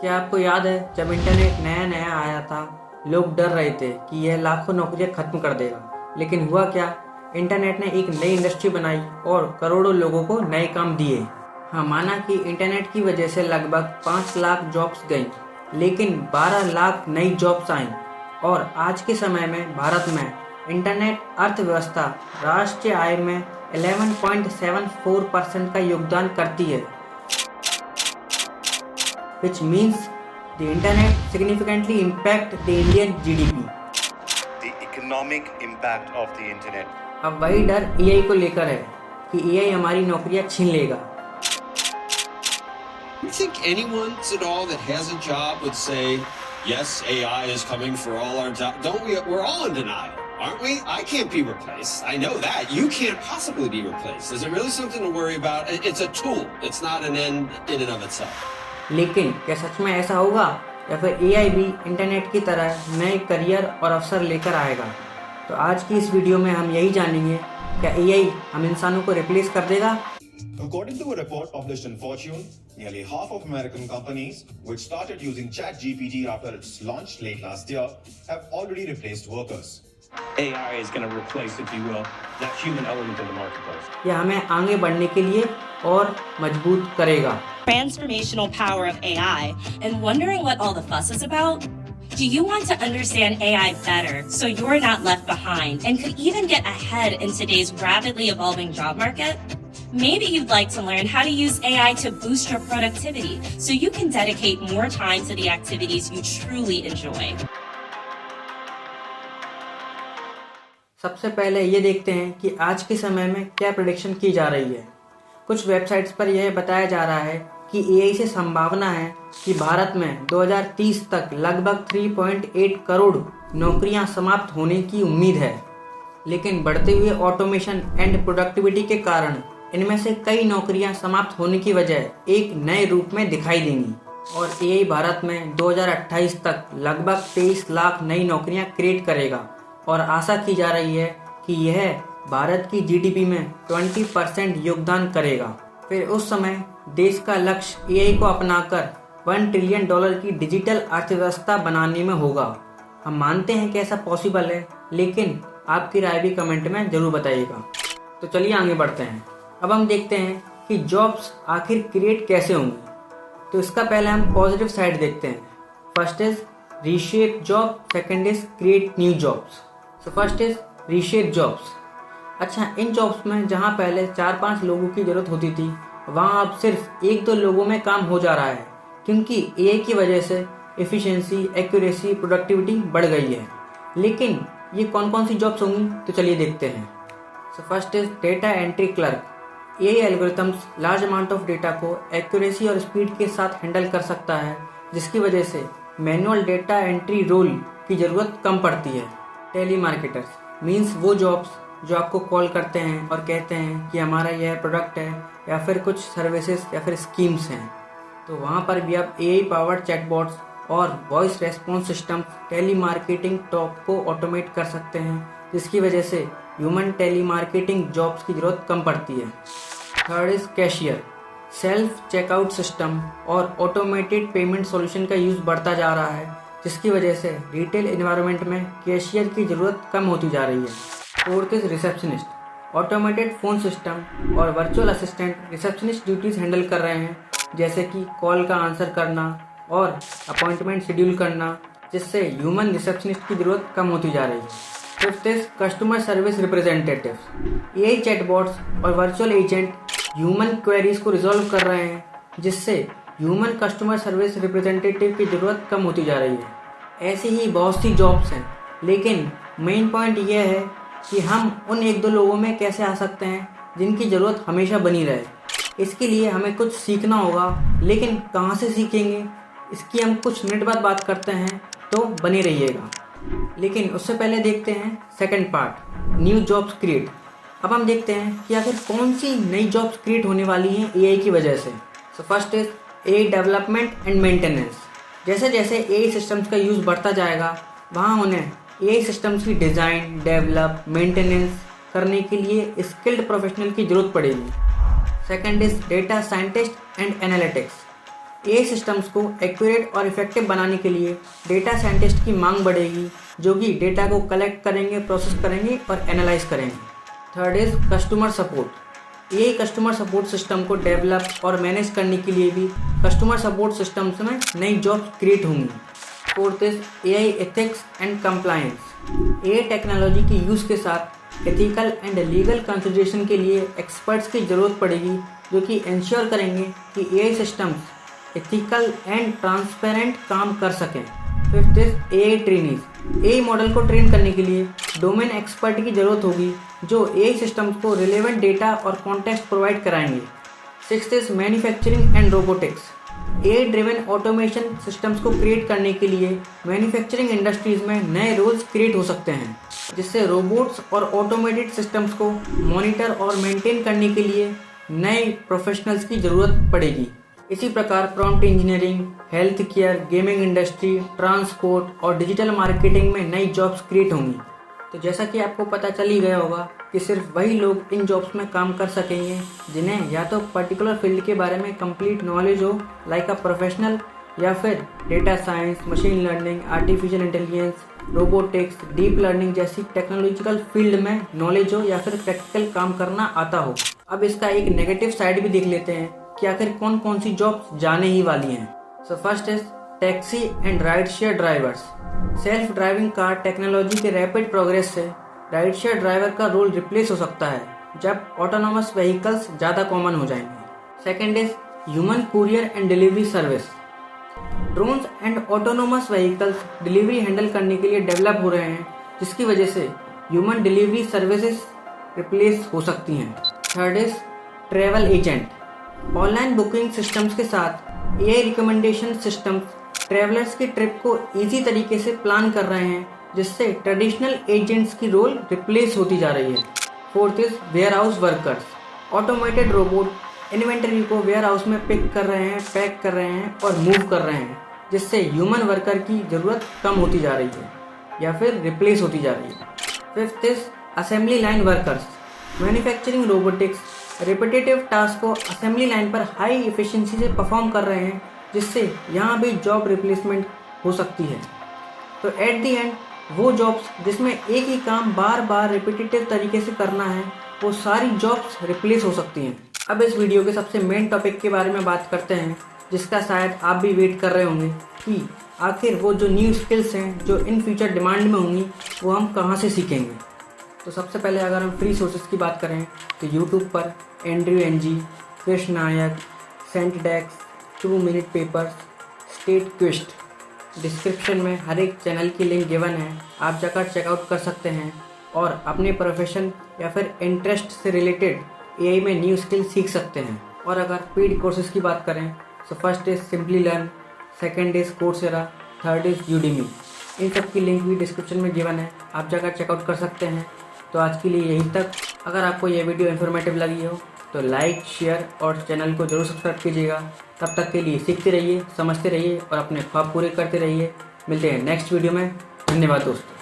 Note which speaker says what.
Speaker 1: क्या आपको याद है जब इंटरनेट नया नया आया था, लोग डर रहे थे कि यह लाखों नौकरियां खत्म कर देगा। लेकिन हुआ क्या? इंटरनेट ने एक नई इंडस्ट्री बनाई और करोड़ों लोगों को नए काम दिए। हाँ, माना कि इंटरनेट की वजह से लगभग 5 लाख जॉब्स गई, लेकिन 12 लाख नई जॉब्स आईं। और आज के समय में भारत में इंटरनेट अर्थव्यवस्था राष्ट्रीय आय में 11.74% का योगदान करती है, which means the internet significantly impact the Indian GDP.
Speaker 2: The economic impact of the internet.
Speaker 1: अब वही डर AI को लेकर है कि AI हमारी नौकरियां छीन लेगा।
Speaker 3: You think anyone at all that has a job would say, yes, AI is coming for all our jobs? Don't we? We're all in denial, aren't we? I can't be replaced. I know that. You can't possibly be replaced. Is it really something to worry about? It's a tool. It's not an end in and of itself.
Speaker 1: लेकिन क्या सच में ऐसा होगा, या फिर AI भी internet की तरह नए करियर और अवसर लेकर आएगा? तो आज की इस वीडियो में हम यही जानेंगे, क्या AI हम इंसानों को रिप्लेस कर देगा?
Speaker 4: According to a report published in Fortune, nearly half of American companies, which started using ChatGPT after its launch late last year, have already replaced workers.
Speaker 5: AI is going to replace, if you will, that human element in the marketplace.
Speaker 1: यह हमें आगे बढ़ने के लिए और मजबूत करेगा।
Speaker 6: Transformational power of AI and wondering what all the fuss is about? Do you want to understand AI better so you're not left behind and could even get ahead in today's rapidly evolving job market? Maybe you'd like to learn how to use AI to boost your productivity so you can dedicate more time to the activities you truly enjoy.
Speaker 1: सबसे पहले ये देखते हैं कि आज के समय में क्या प्रेडिक्शन की जा रही है। कुछ वेबसाइट्स पर यह बताया जा रहा है कि AI से संभावना है कि भारत में 2030 तक लगभग 3.8 करोड़ नौकरियां समाप्त होने की उम्मीद है। लेकिन बढ़ते हुए ऑटोमेशन एंड प्रोडक्टिविटी के कारण इनमें से कई नौकरियां समाप्त होने की वजह एक नए रूप में दिखाई देंगी और AI भारत में 2028 तक लगभग 23 लाख नई नौकरियां क्रिएट करेगा और आशा की जा रही है कि यह भारत की GDP में 20% योगदान करेगा। फिर उस समय देश का लक्ष्य AI को अपनाकर $1 ट्रिलियन की डिजिटल अर्थव्यवस्था बनाने में होगा। हम मानते हैं कि ऐसा पॉसिबल है, लेकिन आपकी राय भी कमेंट में जरूर बताइएगा। तो चलिए आगे बढ़ते हैं। अब हम देखते हैं कि जॉब्स आखिर क्रिएट कैसे होंगे। तो इसका पहले हम पॉजिटिव साइड देखते हैं। First is reshape job, second is create new jobs. So first is reshape jobs. अच्छा, इन जॉब्स में जहां पहले 4-5 लोगों की जरूरत होती थी, वहां अब सिर्फ 1-2 लोगों में काम हो जा रहा है, क्योंकि AI की वजह से एफिशिएंसी, एक्यूरेसी, प्रोडक्टिविटी बढ़ गई है। लेकिन ये कौन कौन सी जॉब्स होंगी, तो चलिए देखते हैं। So first is data entry clerk. AI algorithms large amount of data को एक्यूरेसी और स्पीड के साथ हैंडल कर सकता है, जिसकी वजह से मैनुअल डेटा एंट्री रोल की ज़रूरत कम पड़ती है। टेलीमार्केटर्स मीन्स वो जॉब्स जो आपको कॉल करते हैं और कहते हैं कि हमारा यह प्रोडक्ट है या फिर कुछ सर्विसेज या फिर स्कीम्स हैं। तो वहाँ पर भी आप AI पावर्ड चैटबॉट्स और voice response system telemarketing talk को ऑटोमेट कर सकते हैं, जिसकी वजह से ह्यूमन टेलीमार्केटिंग जॉब्स की ज़रूरत कम पड़ती है। Third is cashier. Self checkout system और ऑटोमेटेड पेमेंट सॉल्यूशन का यूज़ बढ़ता जा रहा है, जिसकी वजह से रिटेल एनवायरनमेंट में कैशियर की ज़रूरत कम होती जा रही है। Fourth is receptionist. Automated phone system और virtual assistant receptionist duties handle कर रहे हैं, जैसे कि कॉल का आंसर करना और अपॉइंटमेंट शेड्यूल करना, जिससे ह्यूमन रिसेप्शनिस्ट की ज़रूरत कम होती जा रही है। Fifth is customer service representatives. AI chatbots और वर्चुअल एजेंट ह्यूमन क्वेरीज को रिजॉल्व कर रहे हैं, जिससे ह्यूमन कस्टमर सर्विस रिप्रेजेंटेटिव की ज़रूरत कम होती जा रही है। ऐसी ही बहुत सी जॉब्स हैं, लेकिन मेन पॉइंट यह है कि हम उन 1-2 लोगों में कैसे आ सकते हैं जिनकी ज़रूरत हमेशा बनी रहे। इसके लिए हमें कुछ सीखना होगा, लेकिन कहाँ से सीखेंगे, इसकी हम कुछ मिनट बाद बात करते हैं, तो बने रहिएगा। लेकिन उससे पहले देखते हैं second part, new jobs create. अब हम देखते हैं कि आखिर कौन सी नई जॉब्स क्रिएट होने वाली हैं AI की वजह से। So first is AI development and maintenance. जैसे जैसे AI सिस्टम्स का यूज़ बढ़ता जाएगा, वहाँ उन्हें AI सिस्टम्स की डिज़ाइन, डेवलप, मेंटेनेंस करने के लिए स्किल्ड प्रोफेशनल की ज़रूरत पड़ेगी। Second is data scientist and analytics. AI systems को एक्यूरेट और इफेक्टिव बनाने के लिए डेटा साइंटिस्ट की मांग बढ़ेगी, जो कि डेटा को कलेक्ट करेंगे, प्रोसेस करेंगे और एनालाइज करेंगे। Third is customer support. AI customer support system को डेवलप और मैनेज करने के लिए भी कस्टमर सपोर्ट सिस्टम्स में नई जॉब्स क्रिएट होंगी। Fourth is AI ethics and compliance. AI technology की यूज़ के साथ एथिकल एंड लीगल कंसिडरेशन के लिए एक्सपर्ट्स की ज़रूरत पड़ेगी, जो कि इंश्योर करेंगे कि AI systems ethical and transparent काम कर सकें। Fifth is AI trainees. AI model को ट्रेन करने के लिए डोमेन एक्सपर्ट की ज़रूरत होगी, जो AI सिस्टम्स को रिलेवेंट डेटा और कॉन्टेक्स्ट प्रोवाइड कराएंगे। Sixth is manufacturing and robotics. AI driven automation systems को क्रिएट करने के लिए मैन्युफैक्चरिंग इंडस्ट्रीज में नए रोल्स क्रिएट हो सकते हैं, जिससे रोबोट्स और ऑटोमेटेड सिस्टम्स को मॉनिटर और मेंटेन करने के लिए नए प्रोफेशनल्स की ज़रूरत पड़ेगी। इसी प्रकार prompt engineering, health care, gaming industry, transport और डिजिटल मार्केटिंग में नई जॉब्स क्रिएट होंगी। तो जैसा कि आपको पता चल ही गया होगा कि सिर्फ वही लोग इन जॉब्स में काम कर सकेंगे जिन्हें या तो पर्टिकुलर फील्ड के बारे में कंप्लीट नॉलेज हो, लाइक अ प्रोफेशनल, या फिर data science, machine learning, artificial intelligence, robotics, deep learning जैसी टेक्नोलॉजिकल फील्ड में नॉलेज हो या फिर प्रैक्टिकल काम करना आता हो। अब इसका एक नेगेटिव साइड भी देख लेते हैं कि आखिर कौन कौन सी जॉब्स जाने ही वाली हैं। So first is taxi and ride share drivers. Self driving car technology के रैपिड प्रोग्रेस से राइड शेयर ड्राइवर का रोल रिप्लेस हो सकता है जब ऑटोनोमस व्हीकल्स ज़्यादा कॉमन हो जाएंगे। Second is human courier and delivery service. Drones and autonomous vehicles delivery handle करने के लिए डेवलप हो रहे हैं, जिसकी वजह से ह्यूमन डिलीवरी सर्विसेज रिप्लेस हो सकती हैं। Third is travel agent. Online booking systems के साथ AI रिकमेंडेशन सिस्टम्स ट्रैवलर्स की ट्रिप को इजी तरीके से प्लान कर रहे हैं, जिससे ट्रेडिशनल एजेंट्स की रोल रिप्लेस होती जा रही है। Fourth is warehouse workers. Automated robot inventory को वेयर हाउस में पिक कर रहे हैं, पैक कर रहे हैं और मूव कर रहे हैं, जिससे ह्यूमन वर्कर की ज़रूरत कम होती जा रही है या फिर रिप्लेस होती जा रही है। Fifth is assembly line workers. Manufacturing robotics repetitive task को असेंबली लाइन पर हाई एफिशिएंसी से परफॉर्म कर रहे हैं, जिससे यहाँ भी जॉब रिप्लेसमेंट हो सकती है। तो एट दी एंड वो जॉब्स जिसमें एक ही काम बार बार रिपीटेटिव तरीके से करना है, वो सारी जॉब्स रिप्लेस हो सकती हैं। अब इस वीडियो के सबसे मेन टॉपिक के बारे में बात करते हैं, जिसका शायद आप भी वेट कर रहे होंगे कि आखिर वो जो न्यू स्किल्स हैं जो इन फ्यूचर डिमांड में होंगी, वो हम कहाँ से सीखेंगे। तो सबसे पहले अगर हम फ्री सोर्सेज की बात करें तो यूट्यूब पर एंड्रयू एनजी, कृष्ण नायक, सेंटडेक्स, 2 मिनट पेपर्स, स्टेट क्विस्ट, डिस्क्रिप्शन में हर एक चैनल की लिंक गिवन है, आप जाकर चेकआउट कर सकते हैं और अपने प्रोफेशन या फिर इंटरेस्ट से रिलेटेड AI में न्यू स्किल सीख सकते हैं। और अगर पेड कोर्सेज की बात करें तो first is Simplilearn, second is Coursera, third is Udemy. इन सब की लिंक भी डिस्क्रिप्शन में गिवन है, आप जाकर चेकआउट कर सकते हैं। तो आज के लिए यही तक। अगर आपको ये वीडियो इन्फॉर्मेटिव लगी हो तो लाइक, शेयर और चैनल को जरूर सब्सक्राइब कीजिएगा। तब तक के लिए सीखते रहिए, समझते रहिए और अपने ख्वाब पूरे करते रहिए। मिलते हैं नेक्स्ट वीडियो में। धन्यवाद दोस्तों।